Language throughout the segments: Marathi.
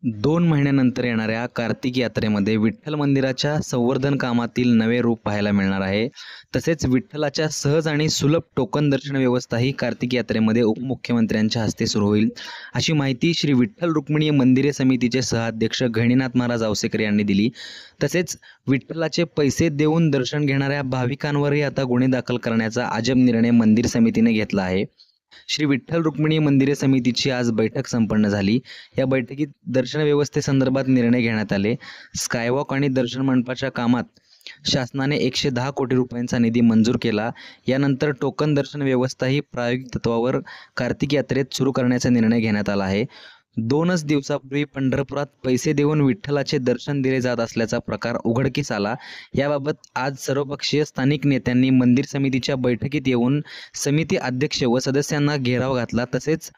2 महिन्यानंतर येणाऱ्या कार्तिक यात्रेमध्ये विठ्ठल मंदिराच्या संवर्धन कामातील नवे रूप पाहायला मिळणार आहे. तसेच विठ्ठलाच्या सहज आणि सुलभ टोकन दर्शन व्यवस्थाही कार्तिक यात्रेमध्ये उपमुख्यमंत्र्यांच्या हस्ते सुरू होईल, अशी माहिती श्री विठ्ठल रुक्मिणी मंदिरे समितीचे सहअध्यक्ष गहिनीनाथ महाराज आवसेकर यांनी दिली. तसेच विठ्ठलाचे पैसे देऊन दर्शन घेणाऱ्या भाविकांवरही आता गुन्हे दाखल करण्याचा अजब निर्णय मंदिर समितीने घेतला आहे. श्री विठ्ठल रुक्मिणी मंदिरे समितीची आज बैठक संपन्न झाली. या बैठकीत दर्शन व्यवस्थेसंदर्भात निर्णय घेण्यात आले. स्कायवॉक आणि दर्शन मंडपाच्या कामात शासनाने 110 कोटी रुपयांचा निधी मंजूर केला. यानंतर टोकन दर्शन व्यवस्थाही प्रायोगिक तत्वावर कार्तिक यात्रेत सुरू करण्याचा निर्णय घेण्यात आला आहे. 2च दिवसापूर्वी पंढरपुरात पैसे देऊन विठ्ठलाचे दर्शन दिले जात असल्याचा प्रकार उघडकीस आला. याबाबत आज सर्वपक्षीय स्थानिक नेत्यांनी मंदिर समितीच्या बैठकीत येऊन समिती अध्यक्ष व सदस्यांना घेराव घातला. तसेच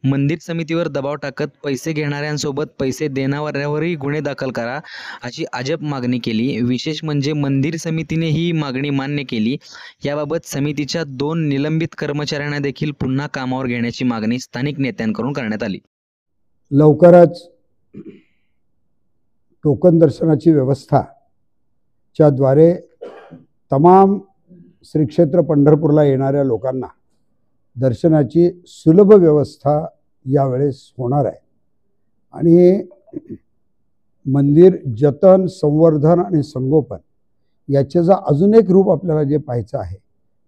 मंदिर समितीवर दबाव टाकत पैसे घेणाऱ्यांसोबत पैसे देणाऱ्यावरही गुन्हे दाखल करा, अशी अजब मागणी केली. विशेष म्हणजे मंदिर समितीने ही मागणी मान्य केली. याबाबत समितीच्या 2 निलंबित कर्मचाऱ्यांना देखील पुन्हा कामावर घेण्याची मागणी स्थानिक नेत्यांकडून करण्यात आली. लवकरच टोकन दर्शनाची व्यवस्था च्या द्वारे तमाम श्री क्षेत्र पंढरपूरला येणाऱ्या लोकांना दर्शनाची सुलभ व्यवस्था यावेळेस होणार आहे. आणि मंदिर जतन, संवर्धन आणि संगोपन याचे अजून एक रूप आपल्याला जे पाहायचं आहे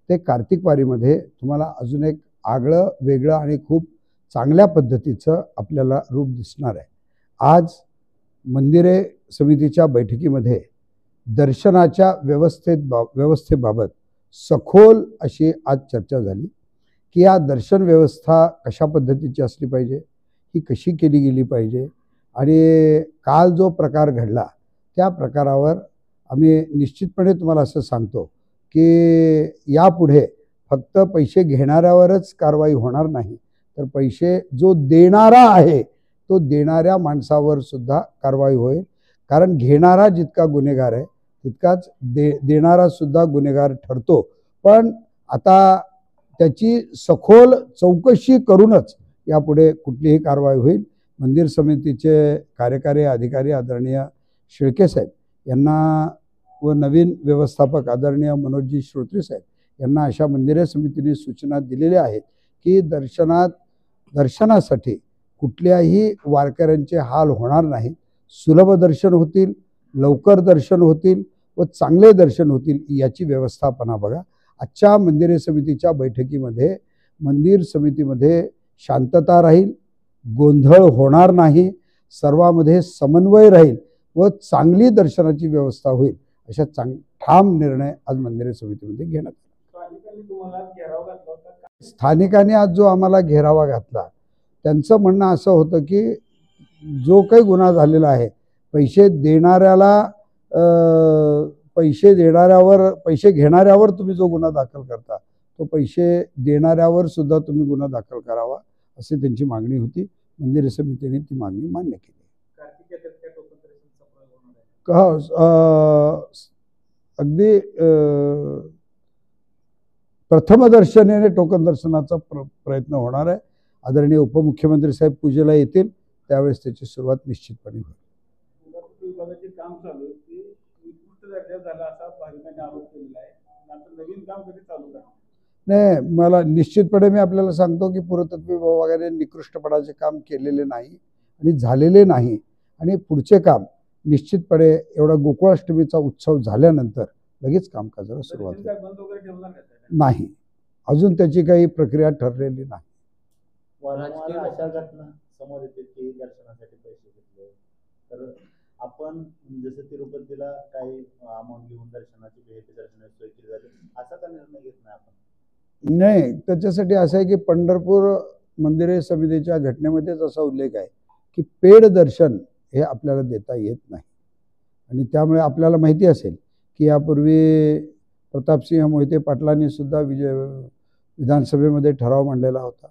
ते कार्तिक वारीमध्ये तुम्हाला अजून एक आगळं वेगळं आणि खूप चांगल्या पद्धतीचं आपल्याला रूप दिसणार आहे. आज मंदिरे समितीच्या बैठकीमध्ये दर्शनाच्या व्यवस्थेबाबत सखोल अशी आज चर्चा झाली की या दर्शन व्यवस्था कशा पद्धतीची असली पाहिजे, ही कशी केली गेली पाहिजे. आणि काल जो प्रकार घडला त्या प्रकारावर आम्ही निश्चितपणे तुम्हाला असं सांगतो की यापुढे फक्त पैसे घेणाऱ्यावरच कारवाई होणार नाही, तर पैसे जो देणारा आहे तो देणाऱ्या माणसावर सुद्धा कारवाई होईल. कारण घेणारा जितका गुन्हेगार आहे तितकाच देणारा सुद्धा गुन्हेगार ठरतो. पण आता त्याची सखोल चौकशी करूनच यापुढे कुठलीही कारवाई होईल. मंदिर समितीचे कार्यकारी अधिकारी आदरणीय शेळके साहेब यांना व नवीन व्यवस्थापक आदरणीय मनोजी श्रोत्री साहेब यांना अशा मंदिरे समितीने सूचना दिलेल्या आहेत की दर्शनासाठी कुठल्याही वारकऱ्यांचे हाल होणार नाहीत. सुलभ दर्शन होतील, लवकर दर्शन होतील व चांगले दर्शन होतील याची व्यवस्थापना बघा. आजच्या मंदिरे समितीच्या बैठकीमध्ये मंदिर समितीमध्ये शांतता राहील, गोंधळ होणार नाही, सर्वांमध्ये समन्वय राहील व चांगली दर्शनाची व्यवस्था होईल अशा ठाम निर्णय आज मंदिरे समितीमध्ये घेण्यात आला. स्थानिकांनी आज जो आम्हाला घेरावा घातला त्यांचं म्हणणं असं होतं की जो काही गुन्हा झालेला आहे पैसे घेणाऱ्यावर तुम्ही जो गुन्हा दाखल करता तो पैसे देणाऱ्यावर सुद्धा तुम्ही गुन्हा दाखल करावा अशी त्यांची मागणी होती. मंदिर समितीने ती मागणी मान्य केली. अगदी प्रथमदर्शनीने टोकन दर्शनाचा प्रयत्न होणार आहे. आदरणीय उपमुख्यमंत्री साहेब पूजेला येतील त्यावेळेस त्याची सुरुवात निश्चितपणे होईल. नाही, मला निश्चितपणे मी आपल्याला सांगतो की पुरातत्व विभागाने निकृष्टपणाचे काम केलेले नाही आणि झालेले नाही. आणि पुढचे काम निश्चितपणे एवढा गोकुळाष्टमीचा उत्सव झाल्यानंतर लगेच कामकाजाला सुरुवात होईल. नाही, अजून त्याची काही प्रक्रिया ठरलेली नाही. राजकीय अशा घटना समोर येते की दर्शनासाठी पैसे घेतले तर आपण जसं तिरुपतीला काही अमाऊंट घेऊन दर्शनाची दर्शनाची सोय केली जाते, असा का निर्णय घेत नाही आपण? नाही, त्याच्यासाठी असं आहे की पंढरपूर मंदिरे समितीच्या घटनेमध्येच असा उल्लेख आहे की पेड दर्शन हे आपल्याला देता येत नाही. आणि त्यामुळे आपल्याला माहिती असेल की यापूर्वी प्रतापसिंह मोहिते पाटलांनी सुद्धा विधानसभेमध्ये ठराव मांडलेला होता.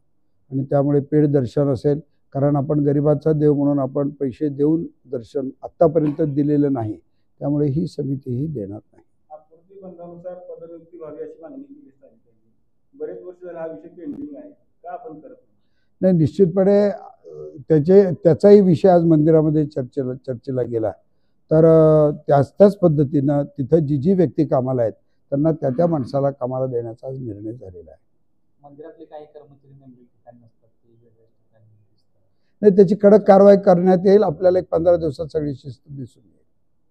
आणि त्यामुळे पेड दर्शन असेल, कारण आपण गरिबाचा देव म्हणून आपण पैसे देऊन दर्शन आत्तापर्यंत दिलेलं नाही, त्यामुळे ही समिती ही देणार नाही. नाही, निश्चितपणे त्याचाही विषय आज मंदिरामध्ये चर्चेला गेला. तर त्याच पद्धतीनं तिथं जी व्यक्ती कामाला आहेत त्यांना त्या माणसाला कामाला देण्याचा आज निर्णय झालेला आहे. मंदिरातले काही कर्मचारी नेमके ठिकाणी नसतात, ते वेगळ्या ठिकाणी दिसतात. नाही, त्याची कडक कारवाई करण्यात येईल. आपल्याला एक 15 दिवसात सगळी शिस्त दिसून येईल.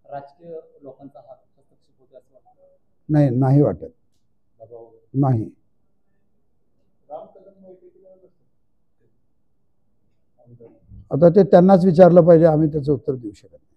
राजकीय लोकांचा हात हस्तक्षेप होतो असं वाटतं? नाही वाटत. दबाव नाही. राम कदम बैठकीला आता ते त्यांनाच विचारलं पाहिजे, आम्ही त्याचं उत्तर देऊ शकत नाही.